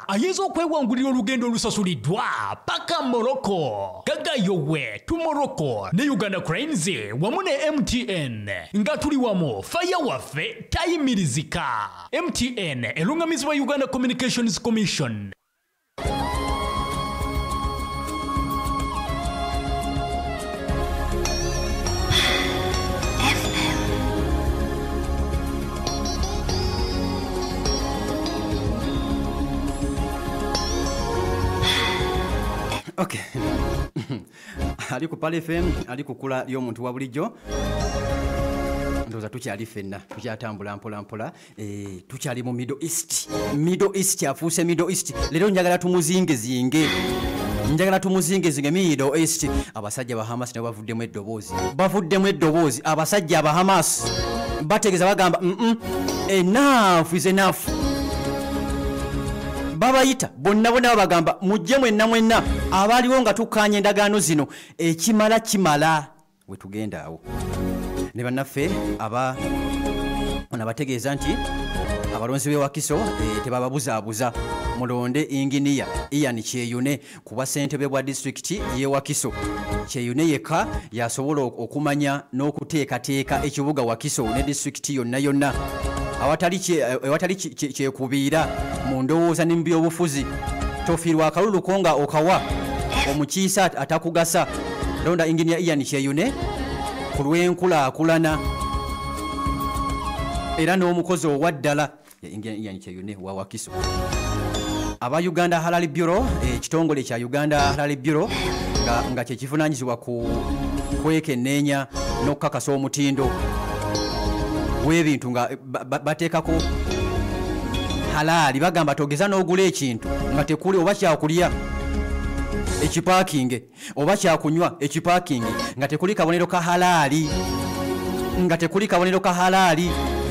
ayinza okwewangulira olugendo olusasulidwa paka Morocco. Gagayowe tu Morocco ne Uganda Cranes wamu ne MTN nga tuli wamu faya waffe tayimirizika. MTN elungamizibwa Uganda Communications Commission. Okay. Ali ku Pale FM, ali ku kula y'omuntu wa bulijjo. Ndoza tukyali fenna, tukyatambula mpola. Tukyali mu Middle East. Middle East afuuse Middle East. Lero njagala tumuzingezinge. Middle East. Abasajja ba Hamas ne bavuddemu eddoboozi. Abasajja ba Hamas bategeza bagamba enough is enough. Babayita bonna bagamba mujje mwenna abaliwo nga tukkaanya endagaano zino ekimala we tugenda awo ne bannaffe bategeeza nti abalonzi b'e Wakiso tebababuzaabuza mulonde inginiya Ian Kyeyune kuba ssentebe bwa disitulikiti y'e Wakiso. Kyeyune yekka yasobola okumanya n'okuteekateeka ekibuga Wakiso ne disitulikiti yonna awatali kyekubiira mu ndowooza ne mu byobufuzi. Tofiirwa akalulu ko nga okawa omukiisa atakugasa. Londa inginiya Ian Kyeyune ku lw'enkulaakulana era n'omukozi owaddala Ian Kyeyune wa Wakiso. Aba Uganda Halal Bureau, ekitongole kya Uganda Halal Bureau nga kyekivunaanyizibwa ku kwekenneenya n'okukakasa omutindo w'ebintu nga bateekako halali. Bagamba togeza n'ogula ekintu nga tekuli oba kyakulya ekipaakinge oba kyakunywa ekipaakinge nga tekuli kabonero ka halali.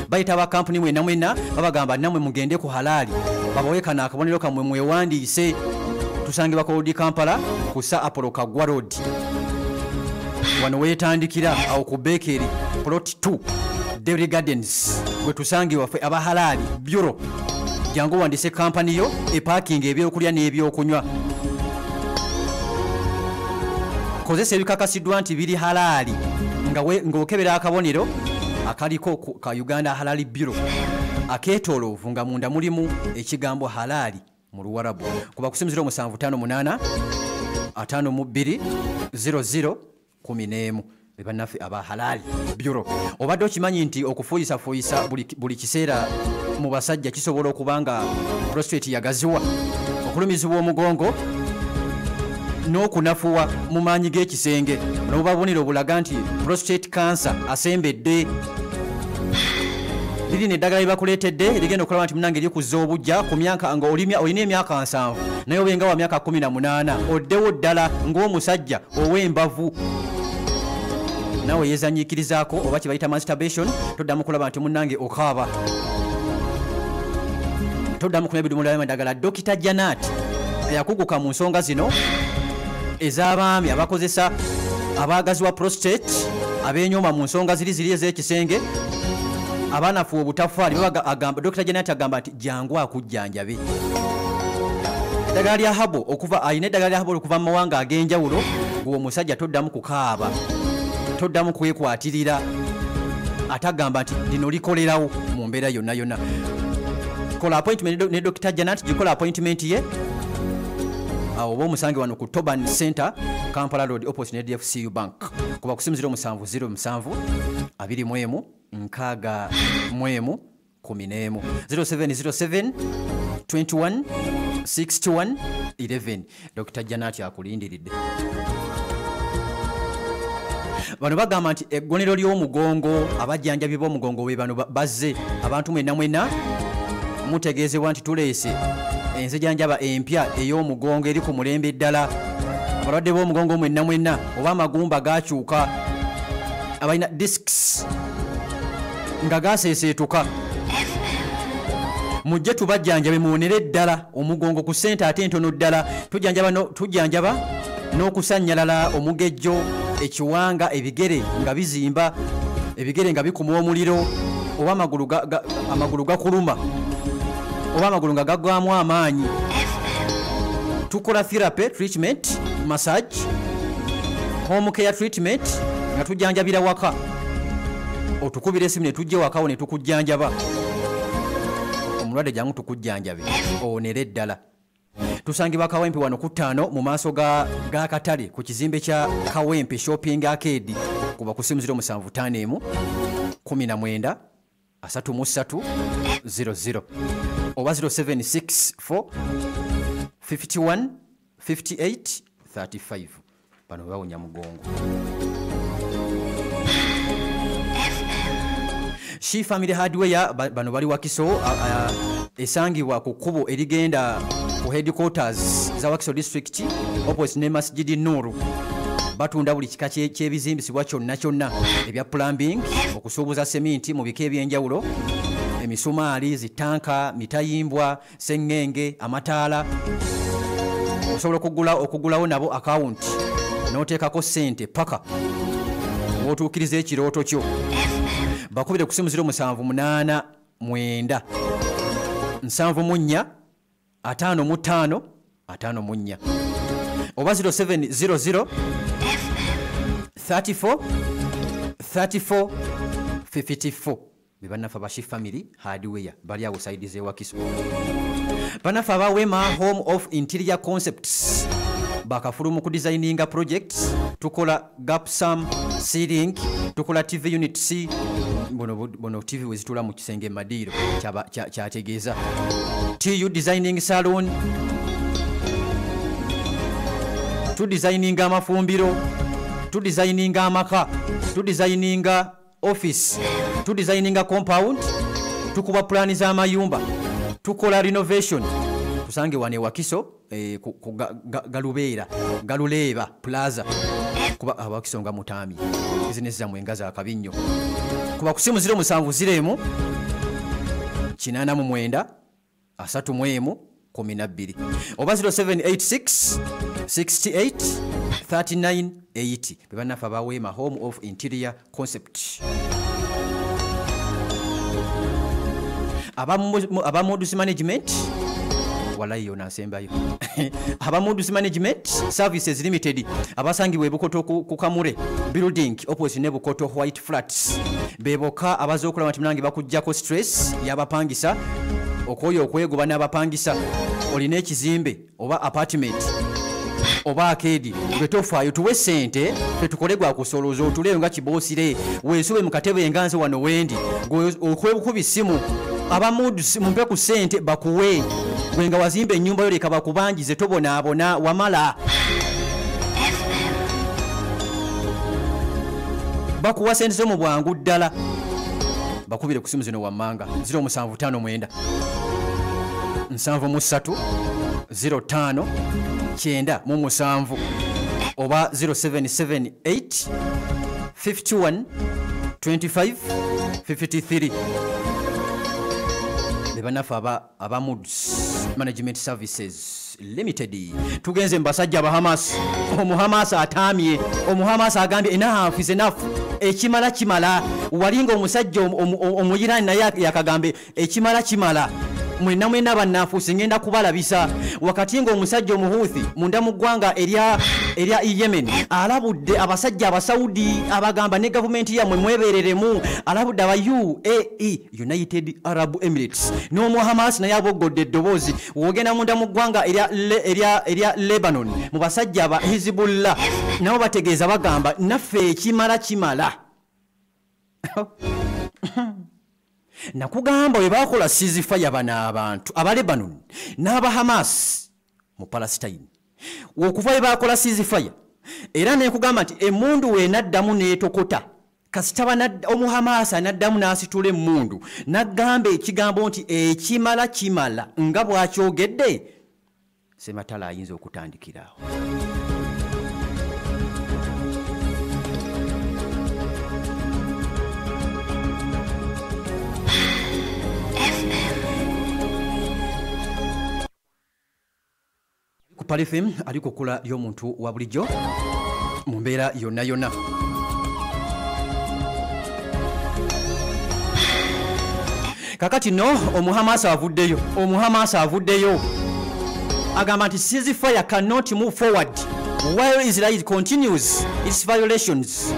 Bayita ba kampuni mwenna babagamba namwe mugende ku halali babaweeka n'akabonero kamwe mwewandiise. Tusange bakolodi Kampala ku Sir Apollo Kaggwa Road wano weetandikira awo ku Bakery Plot 2 Dairy Gardens we tusange waffe aba Halal Bureau. Jangu wandise kampani yo parking ebyokulya n'ebyokunywa. Kozesa ebikakasiddwa nti biri halali ng'okebera akabonero akaliko ka Uganda Halal Bureau akeetooloovu nga munda mulimu ekigambo halali mu Luwarabu. Kuba kusimuzira 758 52 00 11 bannaffe aba Halal Bureau. Obadde okimanyi nti okufuuyisa buli kiseera mu basajja kisobola okubanga prostate yagaziwa, okulumizibwa omugongo n'okunafuwa mu maanyi g'ekisenge n'obubonero obulaga nti prostate cancer asembedde. Liri n'eddagala libakuleetedde ligenda okulaba nti munange likuzza obujja ku myaka nga olina emyaka 7 naye obenga wa myaka 18 oddewo ddala ng'omusajja ow'embavu. Nawe yeezanyiikirizaako oba kibayita masturbation, toddamu kulaba nti munnange okaaba. Toddamu kunywa ebidumula by'eddagala. Dr. Janat yakuguka mu nsonga zino ez'abaami abakozesa abaagaziwa prostate abeenyoma mu nsonga ziri ez'ekisenge abaanafuwa obutafaali. Dr. Janat agamba nti jangu akujjanjabe. Eddagala lya habo alina eddagala lya habo okuva mu mawanga ag'enjawulo. Gwe omusajja toddamu kukaaba, toddamu kwekwatirira. Atagamba nti lino likolerawo mu mbeera yonna. Kola appointment ne Dr. Janat, gikola appointment ye oba omusange wano ku Toban Center Kampala Road opposite ne DFCU Bank. Kuba kusimuzira 707 21 nkaaga 11 0707 21 61 11. Dr. Janat akulindiridde. Bano bagamba nti eggonero ly'omugongo, abajjanjabi b'omugongo we bano bazze. Abantu mwenna mutegeezebwa nti tuleese enzijanjaba empya ey'omugongo eri ku mulembe ddala. Abalwadde b'omugongo mwenna oba amagumba gakyuka, abalina discs nga gaseeseetuka, mujje tubajjanjabe muwonere ddala omugongo ku ssente ate ntono ddala. Tujjanjaba n'okusannyalala omugejjo, ekiwanga, ebigere nga bizimba, ebigere nga bikuma omuliro oba amagulu gakuluma. oba amagulu nga gaggwamu amaanyi. Tukola therapy treatment, massage, home care treatment nga tujjanjabira waka. Otukubira esimu ne tujja wakawo ne tukujjanjaba. Omulwadde jangu tukujjanjabe onere ddala. Tusangibwa Kawempe wano ku 5 mu maaso ga katale ku kizimbe kya Kawempe Shopping Arcade kuba ku simu 0751 19 33 00 oba 0764 51 58 35. Bano bawonya mugongo. She Family Hardware bano bali Wakiso esangibwa ku kkubo erigenda ku headquarters za Wakiso district opposite ne Masjid Nuru. Batunda buli kika ky'ebizimbisibwa kyonna ebya plumbing, okusuubuza seminti mu bika ebyenjawulo, emisumaali, zitanka, mitayimbwa, sengenge, amataala. Osobola okugulawo nabo account n'oteekako ssente paka w'otuukiriza ekirooto kyo. Bakubire ku simu 0789 9 74 55 54 oba 0700 34 34 54. Banafa ba She Family Hardware bali awo side ze Wakiso. Banafa ba Wema Home of Interior Concepts bakafulumu ku designinga projects. Tukola gapsam ceiling, tukola TV unit C. Bono TV wezitula mu kisenge Madiro kyategeeza. TU designing salon, tu designinga amafumbiro, tu designinga amaka, tu designinga office, tu designinga compound, tukuba plani za mayumba, tukola renovation. Tusange wane Wakiso Galuleeba Plaza kuba Wakiso nga mutami business za mwengaza akabinyo. Kuba ku simu 0701 89 31 12 oba 0786 68 39 80. Bebanafa ba Wema Home of Interior Concept. Abamodus Management walayo nasembayo. Abamodus Management Services Limited abasangibwa ebukoto ku Kamure building opposite ne Bukoto White Flats. Beboka abazokola matimunangi bakujjako stress yabapangisa okoyo okwegoba n'abapangisa. Olina ekizimbe oba apartment oba akedi betofaayo tuwe sente tetukolegwa kusoloza otuleyo nga kiboosire weesube mu katebe enganze wano wendi okwebukubi simu abamudus mumpe ku sente bakuwe gwenga wazimbe ennyumba yo leka bakubangize tobonaabona wamala bakuwa sente zo mu bwangu ddala. Bakubire ku simu zino wammanga 0759 73 05 9 oba 0778 51 25 53. Bebanafa Abamudus Management Services Limited. Tugenze mbasajja Bahamas. Omuhamas atamye. Omuhamas agambye enough is enough. Ekimala walinga omusajja omuyirani naye yakagambe ekimala mwena bannafuusi ngenda kubalabisa wakati nga omusajja omuhuthi munda mu ggwanga erya Yemen alabudde abasajja abasaudi abagamba ne gavumenti yamwe mwebereremu alabudde aba UAE United Arab Emirates n'omuhamas naye aboggodde eddoboozi wogenda munda mu ggwanga erya Lebanon mu basajja aba Hezbollah nabo bategeeza bagamba naffe ekimala nakugamba we bakola ceasefire bana abantu aba Lebanon n'aba Hamas mu Palestine okuva we bakola ceasefire era nekugamba nti emundu we naddamu netokota kasitaba omuhamas naddamu n'asitula emundu nagamba ekigambo nti ekimala nga bwakyogedde Sematala ayinza okutandikirawo. Pale FM aliko kula y'omuntu wa bulijjo mu mbeera yonna. kakati no omuhamasa avuddeyo agamba nti ceasefire cannot move forward while Israel continues its violations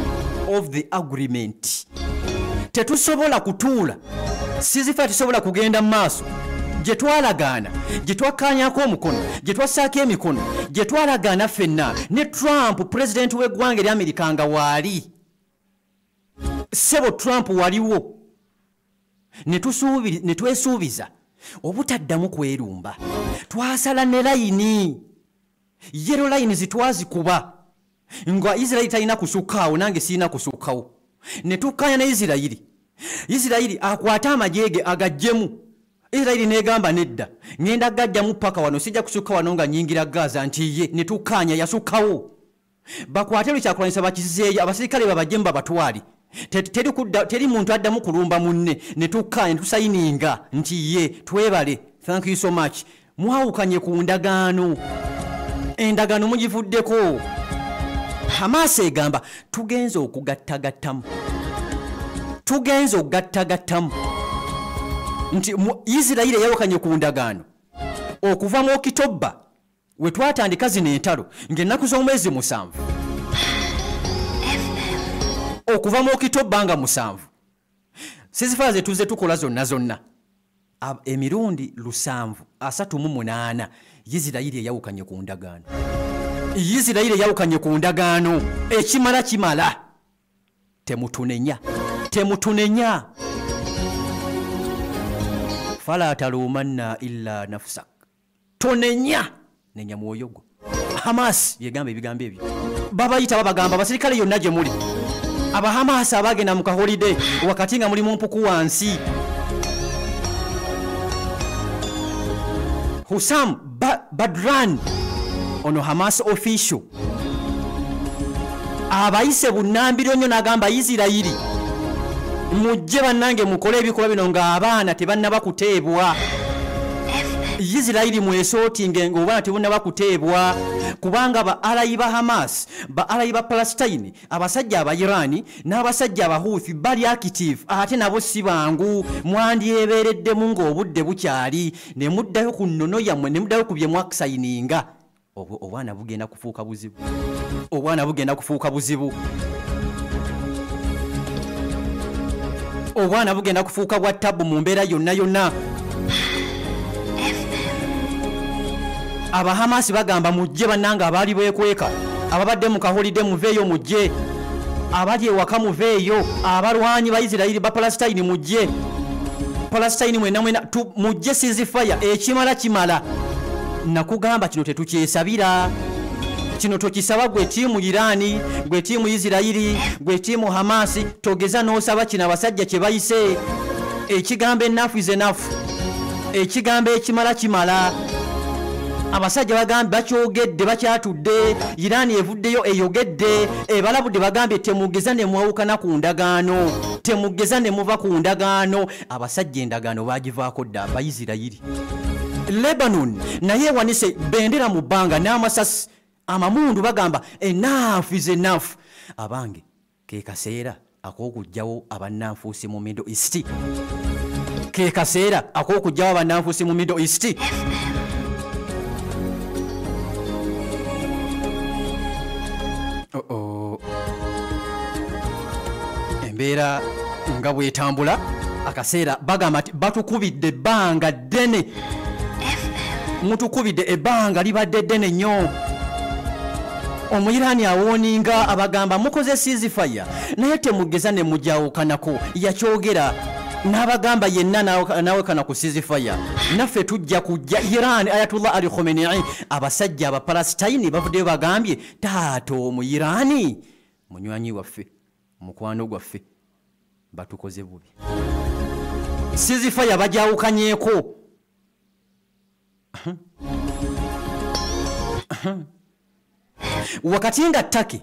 of the agreement. Tetusobola kutuula ceasefire tusobola kugenda mu maaso gye twalagaana gye twakkaanyako omukono gye twassaako emikono gye twalagaana ffenna ne Trump pulezidenti w'eggwanga ery'Amerika nga waali sebo Trump waliwo ne twesuubiza obutaddamu kwerumba twasala ne layini yero layini zitwazikuba nga Israel talina kusukkawo nange sirina kusukkawo ne tukkaanya ne Israel akwata amajege agajjemu Israel negamba nedda ngenda gajjamu paka wano sijja kusukka wano nga nyingira Gaza nti ye ne tukkaanya yasukkawo bakwate lukyakulanyisa bakizeeyo abasirikale babajjemba batwali teri muntu addamu kulumba munne ne tukkaanya tusayininga nti ye twebale thank you so much mwawukanye ku ndagaano endagaano mugivuddeko Hamas egamba tugenze okugattagattamu nti Israel yawukanye ku ndagaano okuva mu Okitoba we twatandika zino entalo ng'ennaku z'omwezi 7 okuva mu Okitoba nga 7 ceasefire ze tuze tukola zonna emirundi 738 Israel yawukanye ku ndagaano ekimala temutunenya fala talumanna illa nafsak tonenya nenya mwoyo gwo Hamas yegamba ebigambo ebyo babayita babagamba basirikale yonna gye muli aba Hamas abagenda mu holiday wakati nga muli mu mpuku wansi Hussam Badran ono Hamas official abayise bunambiro nnyo n'agamba Israel mujje bannange mukole ebikolwa bino ng'abaana tebannaba kuteebwa Israel mwesootinge ng'obaana tebannaba kuteebwa kubanga ba-alayi ba Hamas ba-alayi ba Palestine abasajja aba Irani n'abasajja aba Houthi bali active ate nabo si bangu mwandyebeereddemu ng'obudde bukyali ne muddayo ku nnono yammwe ne muddayo ku bye mwakusayininga obwana bugenda kufuuka buzibu obwana bugenda kufuuka bwa tabu mu mbeera yonna aba Hamas bagamba mujje bannanga abaali beekweka ababadde mu kaholiday muveeyo mujje abali ewaka muveeyo abalwanyi ba Israel ba Palestine mujje Palestine mwena mujje ceasefire ekimala nakugamba kino tetukyesabira kino tokisaba gwe tiimu Irani gwe tiimu Israel gwe tiimu Hamas togeza n'osaba kino abasajja kye bayise ekigambo enough is enough ekigambo ekimala abasajja bagambye bakyogedde bakyatudde Irani evuddeyo eyogedde ebalabudde bagambye temugeza ne mwawukana ku ndagaano temugeza ne muva ku ndagaano abasajja endagaano bagivaako dda Abayisirayiri Lebanon naye wanise bendera mu bbanga n'amasasi amamundu bagamba enough is enough abange ke kaseera ak'okugyawo abannanfuusi mu Middle East ke kaseera ak'okugyawo abannanfuusi mu Middle East embeera nga bwetambula akaseera bagamba nti batukubidde ebbanga ddene mutukubidde ebbanga libadde ddene nnyo Omuyirani awoninga abagamba mukoze ceasefire naye temugeza ne mujawukanako yakyogera n'abagamba yenna nawe kana ku ceasefire naffe tujja kujja Iran Ayatollah Ali Khamenei abasajja aba Palestine bavuddeyo bagambye taato Omuyirani munywanyi waffe mukwano gwaffe batukoze bubi ceasefire bajawukanyeeko wakati nga Turkey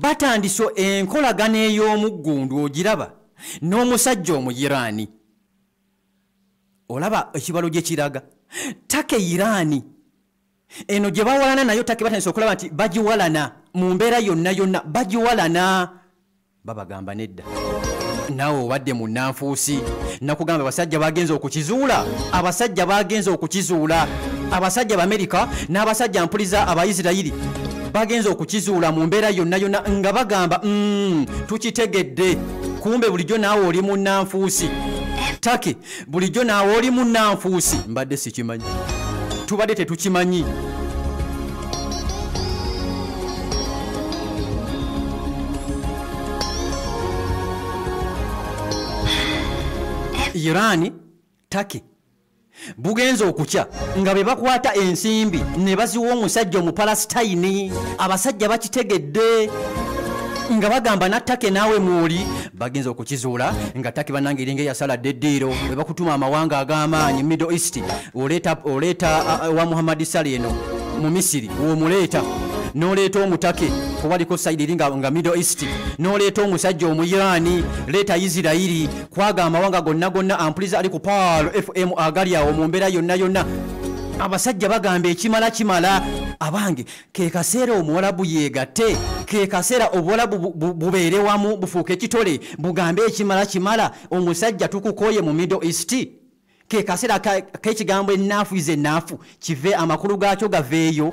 batandiso enkolagana ey'omuggundu ogiraba n'omusajja Omuyirani olaba ekibalo gye kiraga Turkey Irani eno gye bawalana nayo Turkey batandise okulaba nti bagiwalana mu mbeera yonna bagiwalana babagamba nedda naawe obadde mu nnanfuusi nakugamba abasajja bagenze okukizuula abasajja b'Amerika n'abasajja mpuliza Abaisirayiri bagenze okukizuula mu mbeera yonna nga bagamba tukitegedde kumbe bulijjo naawe oli munnanfuusi Turkey bulijjo naawe oli munnanfuusi mbadde sikimanyi tubadde tetukimanyi Iran Turkey bugenze okukya nga be bakwata ensimbi ne baziwa omusajja Omupalestine abasajja bakitegedde nga bagamba na Turkey naawe mwoli bagenze okukizuula nga Turkey banange iringe yasala deddiiro bwe bakutuma amawanga ag'amaanyi Middle East oleeta wa Muhammad Saleh eno mu Misiri w'omuleeta n'oleeta omutake kubaliko sayidi iringa nga Middle East n'oleeta omusajja omuyirani leeta Isirayiri kwaga amawanga gonna ampuliza ali ku Paul FM agali awo mu mbeera yonna abasajja bagamba ekimala abange ke kaseera omuwalabu yeegatte ke kaseera obuwalabu bubeere wamu bufuuke kitole bugambe ekimala omusajja tukukooye mu Middle East ke kaseera k'ekigambo ennaafu ize ennaafu kive amakulu gaakyo gaveeyo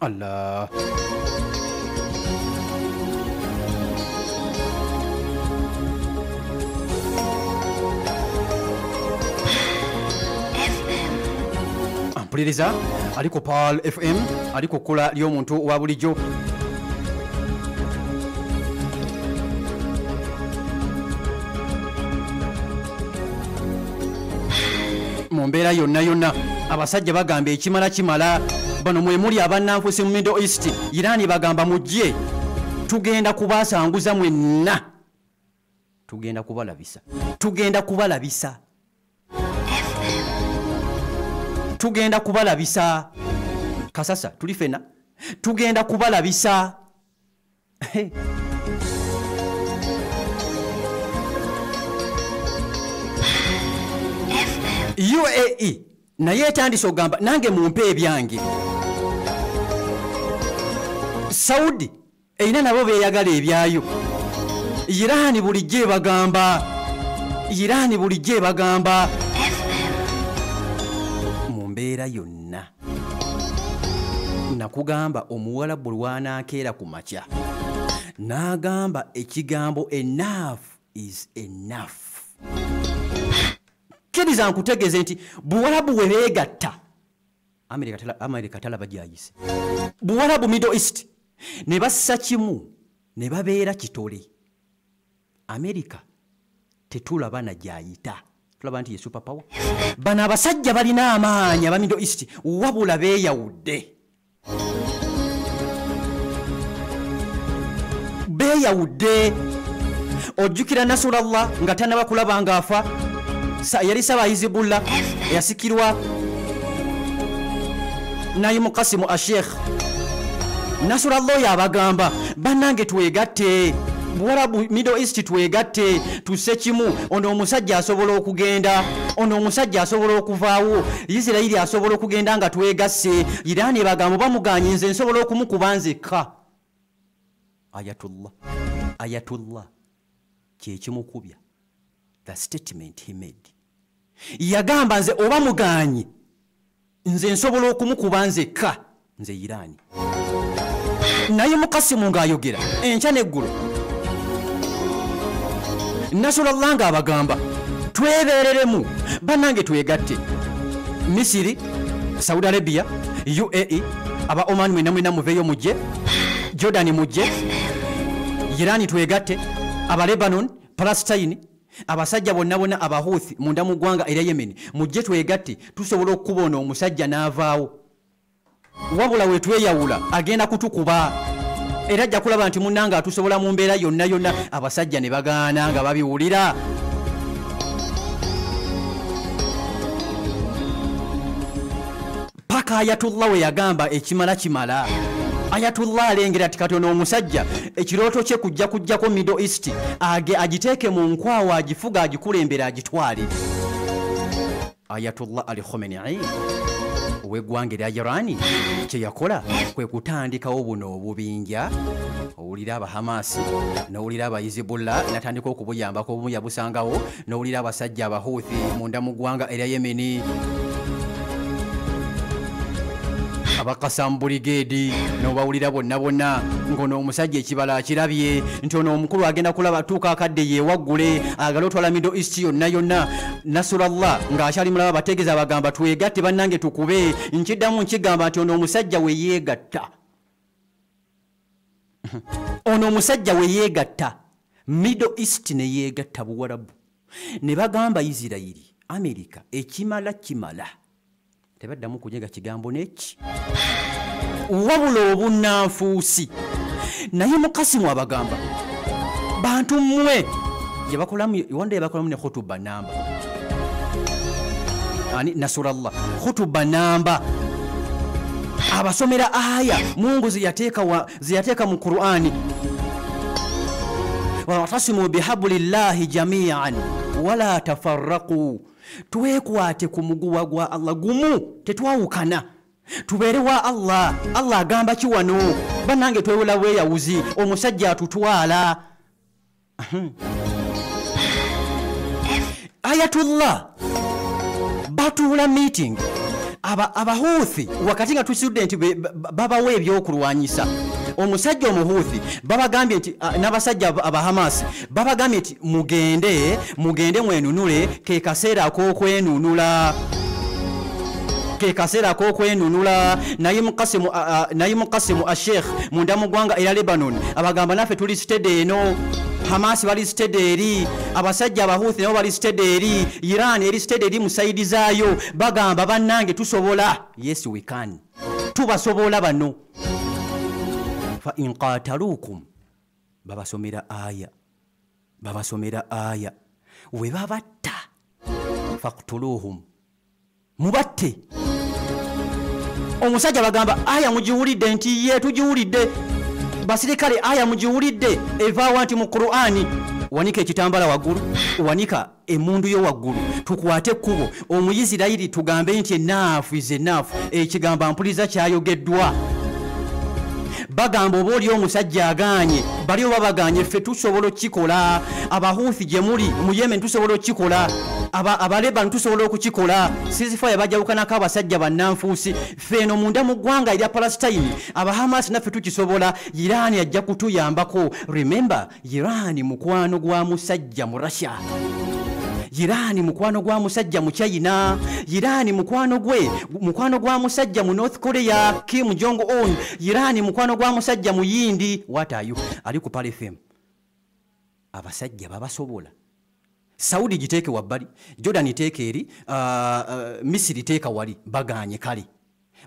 Allah ampuliriza ali ku Paul FM ali ku kkola ly'omuntu wa bulijjo mu mbeera yonna abasajja bagamba ekimala bano mwe muli abannanfuusi mu Middle East Iran bagamba mujje tugenda kubasanguza mwenna tugenda kubalabisa kasasa tuli fena tugenda kubalabisa UAE naye etandise ogamba nange mumpe ebyange Saudi erina nabo beeyagala ebyayo Iran bulijjo bagamba mu mbeera yonna nakugamba omuwalabu lwanakeera ku makya n'agamba ekigambo enough is enough kiriza nkutegeeze nti buwalabu we beegatta Amerika talaba gyayise buwalabu Middle East ne bassa kimu ne babeera kitole Amerika tetulaba na gyayita tulaba nti ye super power bano abasajja balina amaanyi aba Middle East wabula beeyawudde ojjukira Nasrallah nga tanaba kulaba ng'afa yali saba Hizbullah yasikirwa Naim Qasim Ashekh Nasrallah yabagamba bannange twegatte buwalabu Middle East twegatte tusse kimu ono omusajja asobola okugenda ono omusajja asobola okuvaawo Isirayiri asobola okugenda nga twegasse Iran bagamba bamuganye nze nsobola okumukuba nzekka Ayatullah kyekimukubya the statement he made yagamba nze oba muganye nze nsobola okumukuba nzekka nze Iran naye Mukasimu ng'ayogera enkya n'eggulu Nasrallah ng'abagamba twebeereremu bannange twegatte Misiri Saudi Arabia UAE aba Oman mwena muveeyo mujje Jordan mujje Iran twegatte aba Lebanon Palestine abasajja bonna aba Houthi munda mu ggwanga era Yemen mujje twegatte tusobola okubona omusajja n'avaawo wabula we tweyawula agenda kutukuba era ajja kulaba nti munnanga atusobola mu mbeera yonna abasajja ne bagaana nga babiwulira paka Ayatullah we yagamba ekimala Ayatullah alengera ati katono omusajja ekirooto kye kujjako Middle East agiteeke mu nkwawa agifuga agikulembera agitwale Ayatullah Ali Khamenei ow'eggwanga erya Iran kye yakola kwe kutandikawo buno obubinja owulira abahamasi n'owulira abayizibullah natandika okubuyambako obumu yabusangawo n'owulira abasajja abahuthi munda mu ggwanga erya Yemeni abakasam brigade n'obawulira bonna ng'ono omusajja ekibala akirabye nti ono omukulu agenda kulaba tuuka akadde yeewaggule agala otwala Middle East yonna Nasrallah ng'akyali mulaba bategeeza abagamba twegatte bannange tukube nkiddamu nkigamba nti ono omusajja we yeegatta ono omusajja we yeegatta Middle East ne yeegatta Buwarabu ne bagamba Isirairi Amerika ekimala tebaddamu kunyega kigambo neki wabula obunnanfuusi naye Mukasimu abagamba bantu mmwe wanda yebakolamu ne khutuba namba ani Nasrallah khutuba namba abasomera aya Mungu ziyateeka mu Qur'ani watasimu bihablillahi jami'an wala tafarraqu twekwate ku muguwa gwa Allah gumu tetwawukana tubeere wa Allah agamba ki wano bannange twewula bweyawuzi omusajja atutwala Ayatullah batuula meeting abahuthi wakati nga tusudde nti babawa ebyokulwanyisa omusajja omuhuthi babagambye nti n'abasajja abahamasi babagambye nti mugende mwenunule ke kaseera k'okwenunula naye Mukasimu Sheikh munda mu ggwanga era Lebanon abagamba naffe tuli stede eno Hamas bali stede eri abasajja abahuthi nabo bali stede eri Iran eri stede eri musaidi zaayo bagamba bannange tusobola yes we can tubasobola bano fa in qataluukum babasomera aya we babatta faqtuluhum mubatte omusajja bagamba aya mugiwulidde nti ye tugiwulidde basirikale aya mugiwulidde evaawa nti mu Qur'ani wanika ekitambala waggulu wanika emundu yo waggulu tukwate ekkubo omuyisirayiri tugambe nti enaafu is enaafu ekigamba mpuliza kyayogeddwa bagamba oba oli omusajja aganye baliyo babaganye ffe tusobola okukikola abahuthi gye muli mu Yemen tusobola okukikola abalebani tusobola okukikola ceasefire bajawukanako abasajja bannanfuusi ffe eno munda mu ggwanga erya Palestine abahamasi naffe tukisobola Iran ajja kutuyambako remember Iran mukwano gwa musajja mu Russia Iran mukwano gwa musajja mu China Iran mukwano gwa musajja mu North Korea Kim Jong Un Iran mukwano gwa musajja mu Yindi what are you ali ku Pale FM abasajja babasobola Saudi giteeke wabbali Jordan iteeke eri Misiri teeka wali baganye kale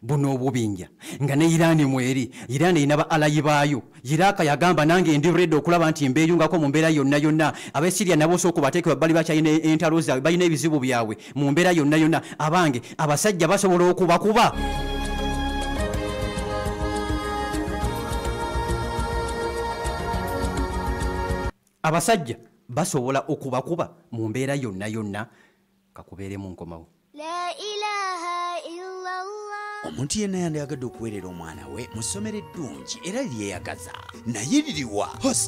buno obubinja nga ne Iran mweri Iran ina ba alayi baayo Iraka yagamba nange ndi ready okulaba nti mbeyungako mu mbeera yonna abe Syria nabo soko bateeke wabbali bakyayina entalo zaabwe balina ebizibu byabwe mu mbeera yonna abange abasajja basobola okubakuba abasajja basobola okubakuba mu mbeera yonna kakubeere mu nkomawo La ilaha illallah. Omuntu yenna yandiyagadde okuweerera omwana we mu ssomero eddungi era lyeyagaza naye liriwa